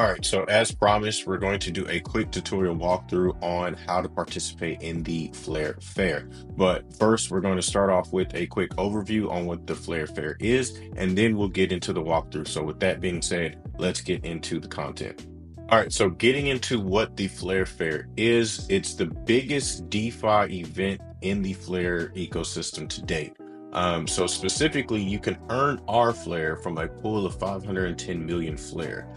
All right, so as promised, we're going to do a quick tutorial walkthrough on how to participate in the Flare Fair. But first, we're going to start off with a quick overview on what the Flare Fair is, and then we'll get into the walkthrough. So with that being said, let's get into the content. All right, so getting into what the Flare Fair is, it's the biggest DeFi event in the Flare ecosystem to date. So specifically, you can earn R Flare from a pool of 510 million Flare.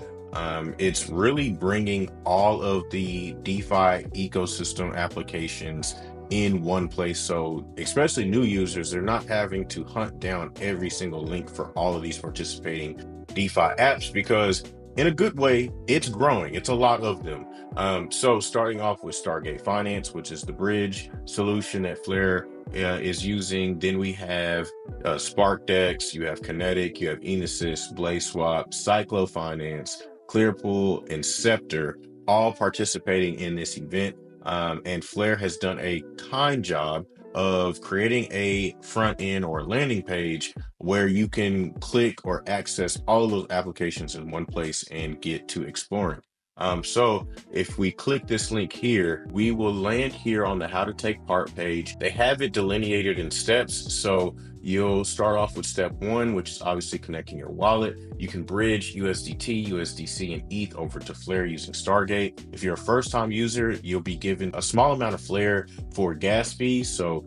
It's really bringing all of the DeFi ecosystem applications in one place. So especially new users, they're not having to hunt down every single link for all of these participating DeFi apps because in a good way, it's growing. It's a lot of them. So starting off with Stargate Finance, which is the bridge solution that Flare is using. Then we have SparkDex, you have Kinetic, you have Enosys, BlazeSwap, Cyclo Finance, Clearpool, and Scepter, all participating in this event. And Flare has done a kind job of creating a front end or landing page where you can click or access all of those applications in one place and get to exploring. So if we click this link here, we will land here on the how to take part page. They have it delineated in steps. So you'll start off with step one, which is obviously connecting your wallet. You can bridge USDT, USDC, and ETH over to Flare using Stargate. If you're a first-time user, you'll be given a small amount of Flare for gas fees. So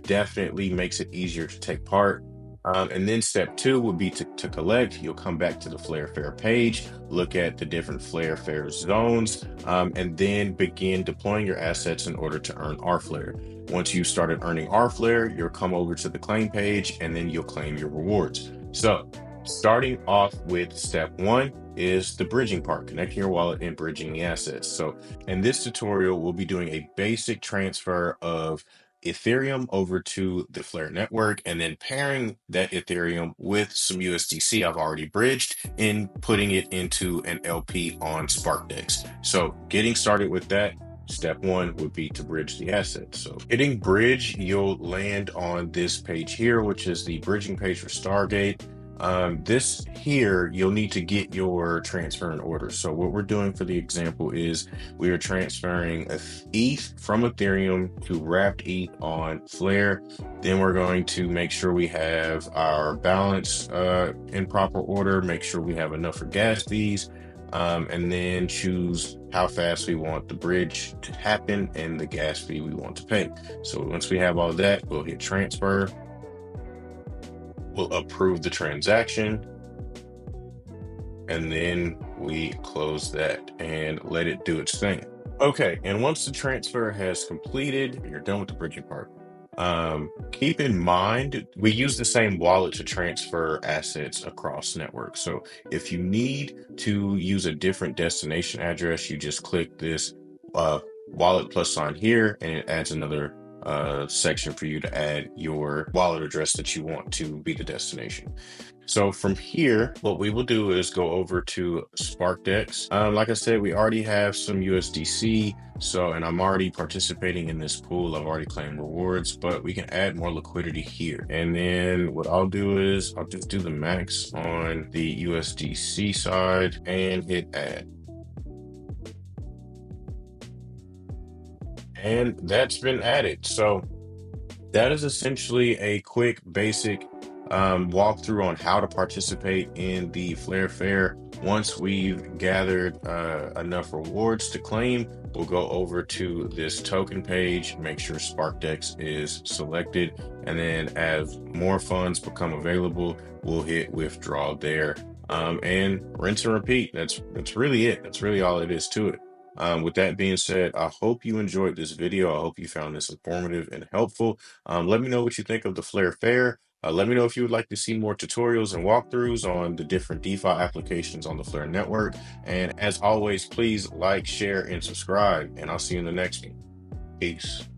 definitely makes it easier to take part. And then step two would be to collect. You'll come back to the Flare Fair page, look at the different Flare Fair zones, and then begin deploying your assets in order to earn rFLare. Once you started earning rFLare, you'll come over to the claim page and then you'll claim your rewards. So starting off with step one is the bridging part, connecting your wallet and bridging the assets. So in this tutorial, we'll be doing a basic transfer of Ethereum over to the Flare network and then pairing that Ethereum with some USDC I've already bridged and putting it into an LP on SparkDex. So getting started with that, step one would be to bridge the assets. So hitting bridge, you'll land on this page here, which is the bridging page for Stargate. This here, you'll need to get your transfer in order. So what we're doing for the example is we are transferring ETH from Ethereum to wrapped ETH on Flare. Then we're going to make sure we have our balance in proper order, make sure we have enough for gas fees, and then choose how fast we want the bridge to happen and the gas fee we want to pay. So once we have all that, we'll hit transfer. We'll approve the transaction, and then we close that and let it do its thing. Okay, and once the transfer has completed, you're done with the bridging part. Keep in mind, we use the same wallet to transfer assets across networks. So if you need to use a different destination address, you just click this wallet plus sign here, and it adds another section for you to add your wallet address that you want to be the destination. So from here, what we will do is go over to SparkDex. Like I said, we already have some USDC. And I'm already participating in this pool. I've already claimed rewards, but we can add more liquidity here. And then what I'll do is I'll just do the max on the USDC side and hit add. And that's been added. So that is essentially a quick basic walkthrough on how to participate in the Flare Fair. Once we've gathered enough rewards to claim, we'll go over to this token page, make sure SparkDex is selected, and then as more funds become available, we'll hit withdraw there. And rinse and repeat. That's really it. That's really all it is to it. With that being said, I hope you enjoyed this video. I hope you found this informative and helpful. Let me know what you think of the Flare Fair. Let me know if you would like to see more tutorials and walkthroughs on the different DeFi applications on the Flare network. And as always, please like, share, and subscribe. And I'll see you in the next one. Peace.